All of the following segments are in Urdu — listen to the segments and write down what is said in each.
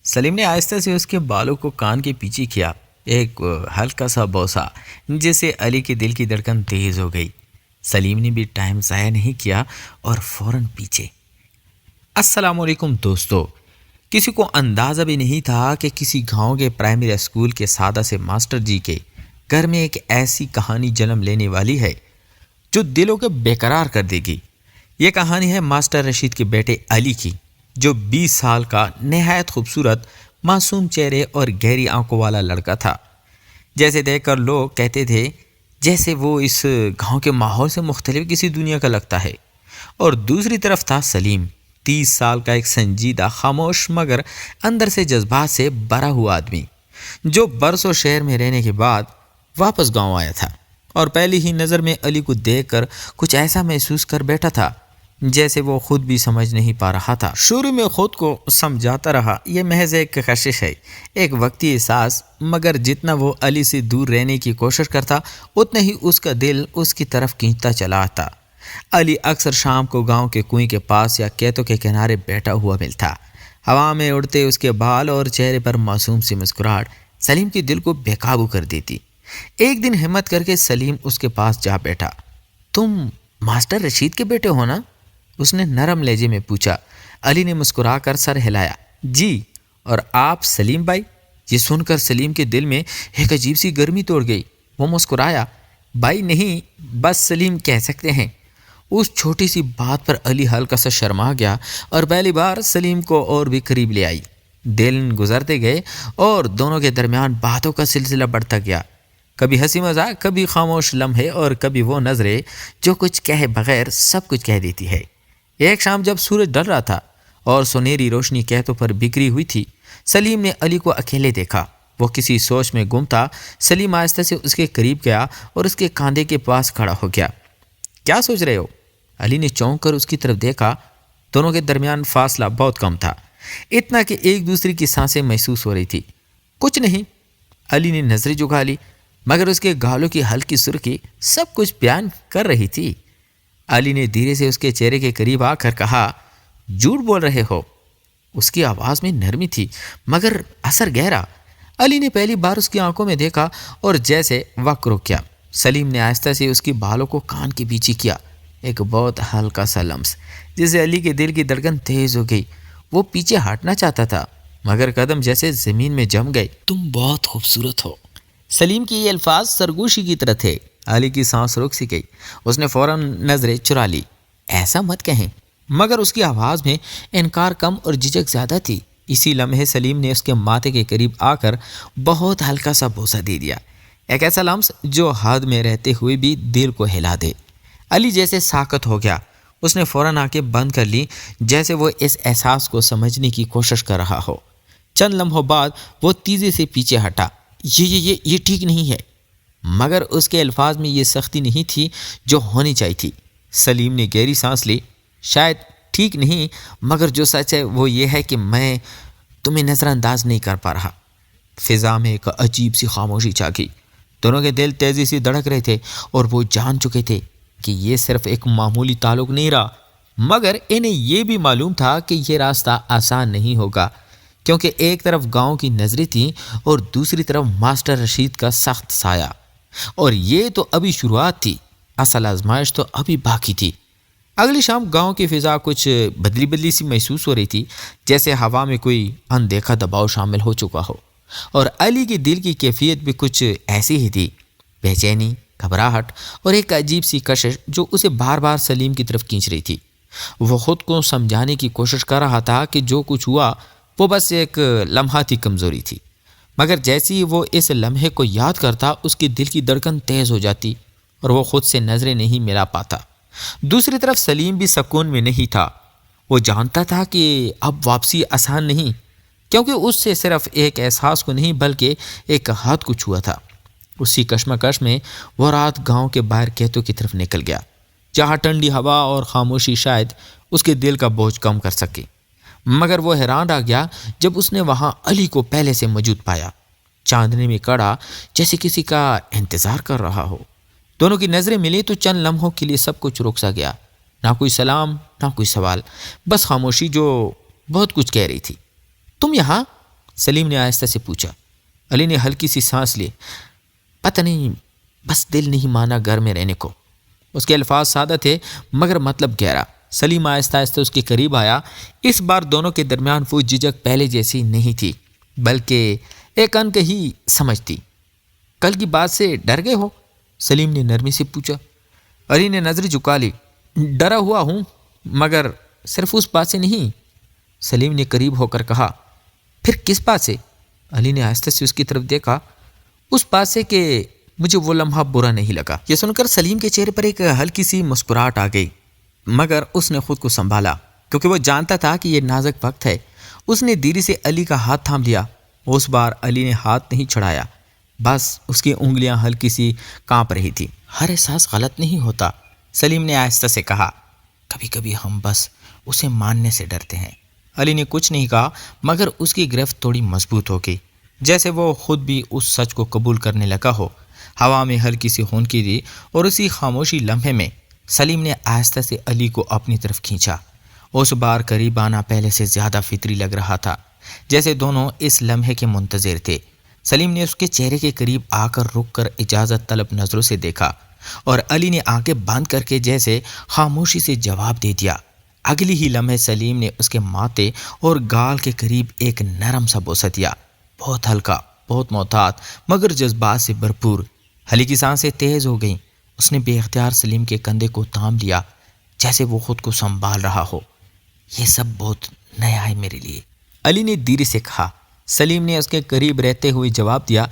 سلیم نے آہستہ سے اس کے بالوں کو کان کے پیچھے کیا، ایک ہلکا سا بوسہ جس سے علی کے دل کی دھڑکن تیز ہو گئی۔ سلیم نے بھی ٹائم ضائع نہیں کیا اور فوراً پیچھے۔ السلام علیکم دوستو۔ کسی کو اندازہ بھی نہیں تھا کہ کسی گاؤں کے پرائمری اسکول کے سادہ سے ماسٹر جی کے گھر میں ایک ایسی کہانی جنم لینے والی ہے جو دلوں کو بے قرار کر دے گی۔ یہ کہانی ہے ماسٹر رشید کے بیٹے علی کی، جو 20 سال کا نہایت خوبصورت معصوم چہرے اور گہری آنکھوں والا لڑکا تھا، جیسے دیکھ کر لوگ کہتے تھے جیسے وہ اس گاؤں کے ماحول سے مختلف کسی دنیا کا لگتا ہے۔ اور دوسری طرف تھا سلیم، 30 سال کا ایک سنجیدہ، خاموش مگر اندر سے جذبات سے بھرا ہوا آدمی، جو برسوں شہر میں رہنے کے بعد واپس گاؤں آیا تھا اور پہلی ہی نظر میں علی کو دیکھ کر کچھ ایسا محسوس کر بیٹھا تھا جیسے وہ خود بھی سمجھ نہیں پا رہا تھا۔ شروع میں خود کو سمجھاتا رہا یہ محض ایک کشش ہے، ایک وقتی احساس، مگر جتنا وہ علی سے دور رہنے کی کوشش کرتا اتنا ہی اس کا دل اس کی طرف کھینچتا چلا آتا۔ علی اکثر شام کو گاؤں کے کنویں کے پاس یا کھیتوں کے کنارے بیٹھا ہوا ملتا۔ ہوا میں اڑتے اس کے بال اور چہرے پر معصوم سی مسکراہٹ سلیم کے دل کو بے قابو کر دیتی۔ ایک دن ہمت کر کے سلیم اس کے پاس جا بیٹھا۔ تم ماسٹر رشید کے بیٹے ہو نا؟ اس نے نرم لہجے میں پوچھا۔ علی نے مسکرا کر سر ہلایا۔ جی، اور آپ سلیم بھائی؟ یہ سن کر سلیم کے دل میں ایک عجیب سی گرمی توڑ گئی۔ وہ مسکرایا۔ بھائی نہیں، بس سلیم کہہ سکتے ہیں۔ اس چھوٹی سی بات پر علی ہلکا سا شرما گیا اور پہلی بار سلیم کو اور بھی قریب لے آئی۔ دن گزرتے گئے اور دونوں کے درمیان باتوں کا سلسلہ بڑھتا گیا، کبھی ہنسی مذاق، کبھی خاموش لمحے اور کبھی وہ نظریں جو کچھ کہے بغیر سب کچھ کہہ دیتی ہے۔ ایک شام جب سورج ڈھل رہا تھا اور سنہری روشنی کھیتوں پر بکھری ہوئی تھی، سلیم نے علی کو اکیلے دیکھا۔ وہ کسی سوچ میں گم تھا۔ سلیم آہستہ سے اس کے قریب گیا اور اس کے کاندھے کے پاس کھڑا ہو گیا۔ کیا سوچ رہے ہو؟ علی نے چونک کر اس کی طرف دیکھا۔ دونوں کے درمیان فاصلہ بہت کم تھا، اتنا کہ ایک دوسرے کی سانسیں محسوس ہو رہی تھی۔ کچھ نہیں، علی نے نظریں جھکا لی، مگر اس کے گالوں کی ہلکی سرخی سب کچھ بیان کر رہی تھی۔ علی نے دھیرے سے اس کے چہرے کے قریب آ کر کہا، جھوٹ بول رہے ہو؟ اس کی آواز میں نرمی تھی مگر اثر گہرا۔ علی نے پہلی بار اس کی آنکھوں میں دیکھا اور جیسے وقت رک گیا۔ سلیم نے آہستہ سے اس کی بالوں کو کان کے پیچھے کیا، ایک بہت ہلکا سا لمس جس سے علی کے دل کی دھڑکن تیز ہو گئی۔ وہ پیچھے ہٹنا چاہتا تھا مگر قدم جیسے زمین میں جم گئے۔ تم بہت خوبصورت ہو۔ سلیم کی یہ الفاظ سرگوشی کی طرح تھے۔ علی کی سانس رک سی گئی۔ اس نے فوراً نظریں چرا لی۔ ایسا مت کہیں، مگر اس کی آواز میں انکار کم اور جھجک زیادہ تھی۔ اسی لمحے سلیم نے اس کے ماتھے کے قریب آ کر بہت ہلکا سا بوسہ دے دیا، ایک ایسا لمس جو حد میں رہتے ہوئے بھی دل کو ہلا دے۔ علی جیسے ساکت ہو گیا۔ اس نے فوراً آنکھیں بند کر لی جیسے وہ اس احساس کو سمجھنے کی کوشش کر رہا ہو۔ چند لمحوں بعد وہ تیزی سے پیچھے ہٹا۔ یہ ٹھیک نہیں ہے، مگر اس کے الفاظ میں یہ سختی نہیں تھی جو ہونی چاہیے تھی۔ سلیم نے گہری سانس لی۔ شاید ٹھیک نہیں، مگر جو سچ ہے وہ یہ ہے کہ میں تمہیں نظر انداز نہیں کر پا رہا۔ فضا میں ایک عجیب سی خاموشی چھا گئی۔ دونوں کے دل تیزی سے دھڑک رہے تھے اور وہ جان چکے تھے کہ یہ صرف ایک معمولی تعلق نہیں رہا، مگر انہیں یہ بھی معلوم تھا کہ یہ راستہ آسان نہیں ہوگا، کیونکہ ایک طرف گاؤں کی نظریں تھیں اور دوسری طرف ماسٹر رشید کا سخت سایہ، اور یہ تو ابھی شروعات تھی، اصل آزمائش تو ابھی باقی تھی۔ اگلی شام گاؤں کی فضا کچھ بدلی سی محسوس ہو رہی تھی، جیسے ہوا میں کوئی اندیکھا دباؤ شامل ہو چکا ہو، اور علی کے دل کی کیفیت بھی کچھ ایسی ہی تھی، بے چینی، گھبراہٹ اور ایک عجیب سی کشش جو اسے بار بار سلیم کی طرف کھینچ رہی تھی۔ وہ خود کو سمجھانے کی کوشش کر رہا تھا کہ جو کچھ ہوا وہ بس ایک لمحاتی کمزوری تھی، مگر جیسے ہی وہ اس لمحے کو یاد کرتا اس کے دل کی دھڑکن تیز ہو جاتی اور وہ خود سے نظریں نہیں ملا پاتا۔ دوسری طرف سلیم بھی سکون میں نہیں تھا۔ وہ جانتا تھا کہ اب واپسی آسان نہیں، کیونکہ اس سے صرف ایک احساس کو نہیں بلکہ ایک حد کو چھوا تھا۔ اسی کشمکش میں وہ رات گاؤں کے باہر کھیتوں کی طرف نکل گیا، جہاں ٹھنڈی ہوا اور خاموشی شاید اس کے دل کا بوجھ کم کر سکے۔ مگر وہ حیران رہ گیا جب اس نے وہاں علی کو پہلے سے موجود پایا، چاندنی میں کھڑا جیسے کسی کا انتظار کر رہا ہو۔ دونوں کی نظریں ملی تو چند لمحوں کے لیے سب کچھ رک سا گیا، نہ کوئی سلام، نہ کوئی سوال، بس خاموشی جو بہت کچھ کہہ رہی تھی۔ تم یہاں؟ سلیم نے آہستہ سے پوچھا۔ علی نے ہلکی سی سانس لی۔ پتہ نہیں، بس دل نہیں مانا گھر میں رہنے کو۔ اس کے الفاظ سادہ تھے مگر مطلب گہرا۔ سلیم آہستہ آہستہ اس کے قریب آیا۔ اس بار دونوں کے درمیان وہ جھجک پہلے جیسی نہیں تھی، بلکہ ایک انکہی سمجھ تھی۔ کل کی بات سے ڈر گئے ہو؟ سلیم نے نرمی سے پوچھا۔ علی نے نظر جھکا لی۔ ڈرا ہوا ہوں، مگر صرف اس بات سے نہیں۔ سلیم نے قریب ہو کر کہا۔ پھر کس بات سے؟ علی نے آہستہ سے اس کی طرف دیکھا۔ اس بات سے کہ مجھے وہ لمحہ برا نہیں لگا۔ یہ سن کر سلیم کے چہرے پر ایک ہلکی سی مسکراہٹ آ گئی، مگر اس نے خود کو سنبھالا کیونکہ وہ جانتا تھا کہ یہ نازک وقت ہے۔ اس نے دھیرے سے علی کا ہاتھ تھام لیا۔ اس بار علی نے ہاتھ نہیں چھڑایا، بس اس کی انگلیاں ہلکی سی کانپ رہی تھی۔ ہر احساس غلط نہیں ہوتا، سلیم نے آہستہ سے کہا۔ کبھی کبھی ہم بس اسے ماننے سے ڈرتے ہیں۔ علی نے کچھ نہیں کہا، مگر اس کی گرفت تھوڑی مضبوط ہو گئی، جیسے وہ خود بھی اس سچ کو قبول کرنے لگا ہو۔ ہوا میں ہلکی سی خونکی دی اور اسی خاموشی لمحے میں سلیم نے آہستہ سے علی کو اپنی طرف کھینچا۔ اس بار قریب آنا پہلے سے زیادہ فطری لگ رہا تھا، جیسے دونوں اس لمحے کے منتظر تھے۔ سلیم نے اس کے چہرے کے قریب آ کر رک کر اجازت طلب نظروں سے دیکھا، اور علی نے آنکھیں بند کر کے جیسے خاموشی سے جواب دے دیا۔ اگلی ہی لمحے سلیم نے اس کے ماتھے اور گال کے قریب ایک نرم سا بوسہ دیا، بہت ہلکا، بہت محتاط، مگر جذبات سے بھرپور۔ علی کی سانسیں تیز ہو گئیں۔ اس نے بے اختیار سلیم کے کندھے کو تھام لیا، جیسے وہ خود کو سنبھال رہا ہو۔ یہ سب بہت نیا ہے میرے لیے، علی نے دھیرے سے کہا۔ سلیم نے اس کے قریب رہتے ہوئے جواب دیا،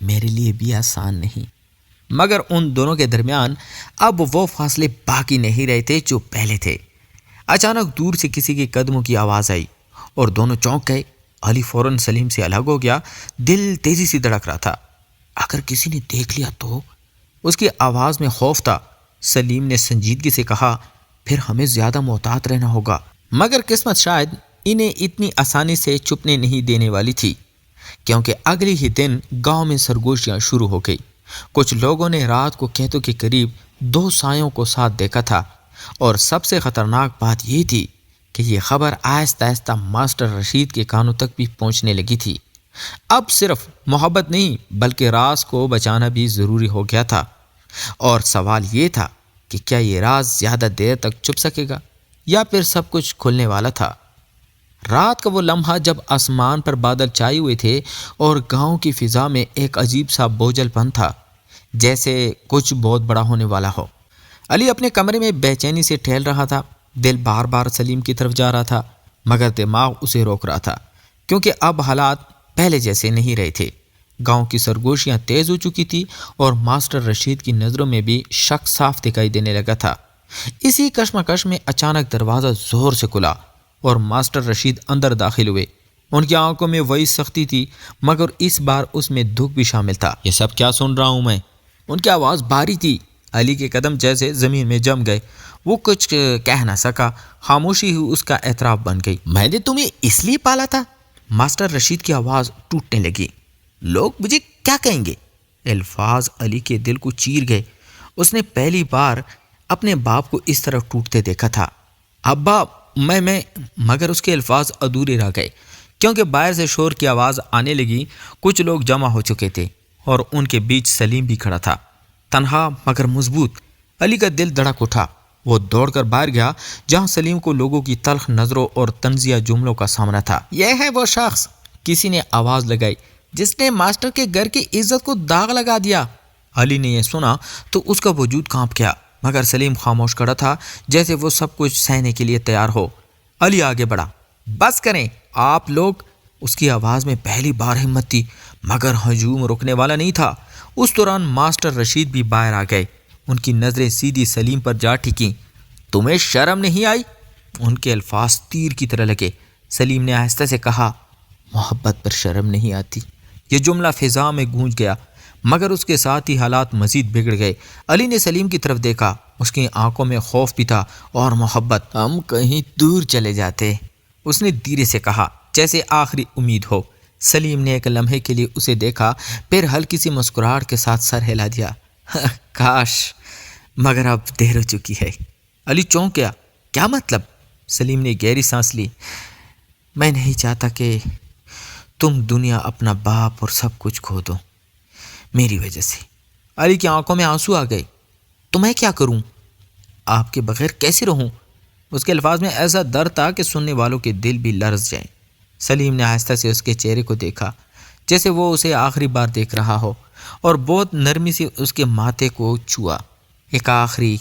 میرے لیے بھی آسان نہیں۔ مگر ان دونوں کے درمیان اب وہ فاصلے باقی نہیں رہے تھے جو پہلے تھے۔ اچانک دور سے کسی کے قدموں کی آواز آئی اور دونوں چونک گئے۔ علی فوراً سلیم سے الگ ہو گیا، دل تیزی سے دھڑک رہا تھا۔ اگر کسی نے دیکھ لیا تو؟ اس کی آواز میں خوف تھا۔ سلیم نے سنجیدگی سے کہا، پھر ہمیں زیادہ محتاط رہنا ہوگا۔ مگر قسمت شاید انہیں اتنی آسانی سے چھپنے نہیں دینے والی تھی، کیونکہ اگلے ہی دن گاؤں میں سرگوشیاں شروع ہو گئی۔ کچھ لوگوں نے رات کو کھیتوں کے قریب دو سایوں کو ساتھ دیکھا تھا، اور سب سے خطرناک بات یہ تھی کہ یہ خبر آہستہ آہستہ ماسٹر رشید کے کانوں تک بھی پہنچنے لگی تھی۔ اب صرف محبت نہیں بلکہ راز کو بچانا بھی ضروری ہو گیا تھا، اور سوال یہ تھا کہ کیا یہ راز زیادہ دیر تک چھپ سکے گا یا پھر سب کچھ کھلنے والا تھا۔ رات کا وہ لمحہ جب آسمان پر بادل چھائے ہوئے تھے اور گاؤں کی فضا میں ایک عجیب سا بوجھل پن تھا، جیسے کچھ بہت بڑا ہونے والا ہو۔ علی اپنے کمرے میں بے چینی سے ٹہل رہا تھا۔ دل بار بار سلیم کی طرف جا رہا تھا، مگر دماغ اسے روک رہا تھا، کیونکہ اب حالات پہلے جیسے نہیں رہے تھے۔ گاؤں کی سرگوشیاں تیز ہو چکی تھی اور ماسٹر رشید کی نظروں میں بھی شک صاف دکھائی دینے لگا تھا۔ اسی کشمکش میں اچانک دروازہ زور سے کھلا اور ماسٹر رشید اندر داخل ہوئے۔ ان کی آنکھوں میں وہی سختی تھی، مگر اس بار اس میں دکھ بھی شامل تھا۔ یہ سب کیا سن رہا ہوں میں؟ ان کی آواز بھاری تھی۔ علی کے قدم جیسے زمین میں جم گئے۔ وہ کچھ کہہ نہ سکا، خاموشی ہی اس کا اعتراف بن گئی۔ میں نے تمہیں اس لیے پالا تھا؟ ماسٹر رشید کی آواز ٹوٹنے لگی۔ لوگ مجھے کیا کہیں گے؟ الفاظ علی کے دل کو چیر گئے۔ اس نے پہلی بار اپنے باپ کو اس طرح ٹوٹتے دیکھا تھا۔ ابا میں مگر اس کے الفاظ ادھورے رہ گئے، کیونکہ باہر سے شور کی آواز آنے لگی۔ کچھ لوگ جمع ہو چکے تھے اور ان کے بیچ سلیم بھی کھڑا تھا، تنہا مگر مضبوط۔ علی کا دل دھڑک اٹھا۔ وہ دوڑ کر باہر گیا جہاں سلیم کو لوگوں کی تلخ نظروں اور طنزیہ جملوں کا سامنا تھا۔ یہ ہے وہ شخص، کسی نے آواز لگائی، جس نے ماسٹر کے گھر کی عزت کو داغ لگا دیا۔ علی نے یہ سنا تو اس کا وجود کانپ گیا، مگر سلیم خاموش کھڑا تھا، جیسے وہ سب کچھ سہنے کے لیے تیار ہو۔ علی آگے بڑھا۔ بس کریں آپ لوگ، اس کی آواز میں پہلی بار ہمت تھی، مگر ہجوم رکنے والا نہیں تھا۔ اس دوران ماسٹر رشید بھی باہر آ گئے۔ ان کی نظریں سیدھی سلیم پر جا ٹھکیں۔ تمہیں شرم نہیں آئی؟ ان کے الفاظ تیر کی طرح لگے۔ سلیم نے آہستہ سے کہا، محبت پر شرم نہیں آتی۔ یہ جملہ فضا میں گونج گیا، مگر اس کے ساتھ ہی حالات مزید بگڑ گئے۔ علی نے سلیم کی طرف دیکھا، اس کی آنکھوں میں خوف بھی تھا اور محبت۔ ہم کہیں دور چلے جاتے، اس نے دھیرے سے کہا، جیسے آخری امید ہو۔ سلیم نے ایک لمحے کے لیے اسے دیکھا، پھر ہلکی سی مسکراہٹ کے ساتھ سر ہلا دیا۔ کاش، مگر اب دیر ہو چکی ہے۔ علی چونک گیا۔ کیا مطلب؟ سلیم نے گہری سانس لی۔ میں نہیں چاہتا کہ تم دنیا، اپنا باپ اور سب کچھ کھو دو میری وجہ سے۔ علی کی آنکھوں میں آنسو آ گئے۔ تو میں کیا کروں؟ آپ کے بغیر کیسے رہوں؟ اس کے الفاظ میں ایسا درد تھا کہ سننے والوں کے دل بھی لرز جائیں۔ سلیم نے آہستہ سے اس کے چہرے کو دیکھا، جیسے وہ اسے آخری بار دیکھ رہا ہو، اور بہت نرمی سے اس کے ماتھے کو چھوا۔ ایک آخری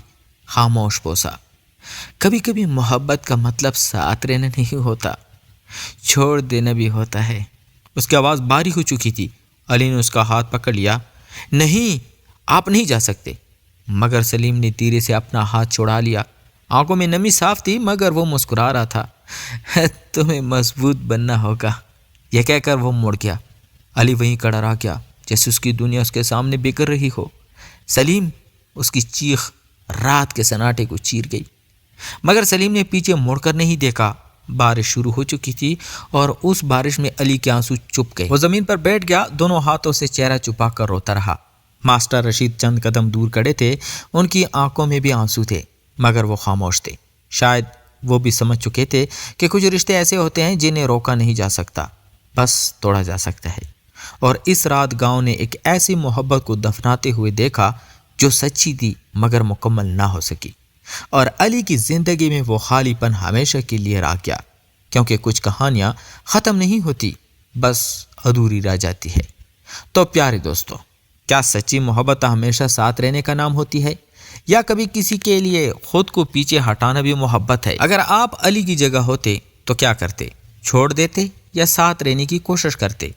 خاموش بوسہ۔ کبھی کبھی محبت کا مطلب ساتھ رہنا نہیں ہوتا، چھوڑ دینا بھی ہوتا ہے۔ اس کی آواز بھاری ہو چکی تھی۔ علی نے اس کا ہاتھ پکڑ لیا۔ نہیں، آپ نہیں جا سکتے۔ مگر سلیم نے دھیرے سے اپنا ہاتھ چھڑا لیا۔ آنکھوں میں نمی صاف تھی، مگر وہ مسکرا رہا تھا۔ تمہیں مضبوط بننا ہوگا، یہ کہہ کر وہ مڑ گیا۔ علی وہیں کھڑا رہ گیا، جیسے اس کی دنیا اس کے سامنے بکھر رہی ہو۔ سلیم! اس کی چیخ رات کے سناٹے کو چیر گئی، مگر سلیم نے پیچھے مڑ کر نہیں دیکھا۔ بارش شروع ہو چکی تھی اور اس بارش میں علی کے آنسو چپ گئے۔ وہ زمین پر بیٹھ گیا، دونوں ہاتھوں سے چہرہ چھپا کر روتا رہا۔ ماسٹر رشید چند قدم دور کھڑے تھے، ان کی آنکھوں میں بھی آنسو تھے، مگر وہ خاموش تھے۔ شاید وہ بھی سمجھ چکے تھے کہ کچھ رشتے ایسے ہوتے ہیں جنہیں روکا نہیں جا سکتا، بس توڑا جا سکتا ہے۔ اور اس رات گاؤں نے ایک ایسی محبت کو دفناتے ہوئے دیکھا جو سچی تھی مگر مکمل نہ ہو سکی، اور علی کی زندگی میں وہ خالی پن ہمیشہ کے لیے رہ گیا، کیونکہ کچھ کہانیاں ختم نہیں ہوتی، بس ادھوری رہ جاتی ہے۔ تو پیارے دوستو، کیا سچی محبت ہمیشہ ساتھ رہنے کا نام ہوتی ہے، یا کبھی کسی کے لیے خود کو پیچھے ہٹانا بھی محبت ہے؟ اگر آپ علی کی جگہ ہوتے تو کیا کرتے؟ چھوڑ دیتے یا ساتھ رہنے کی کوشش کرتے؟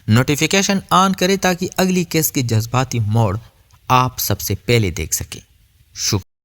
نوٹیفیکیشن آن کریں تاکہ اگلی قسط کے جذباتی موڑ آپ سب سے پہلے دیکھ سکیں۔ شکریہ۔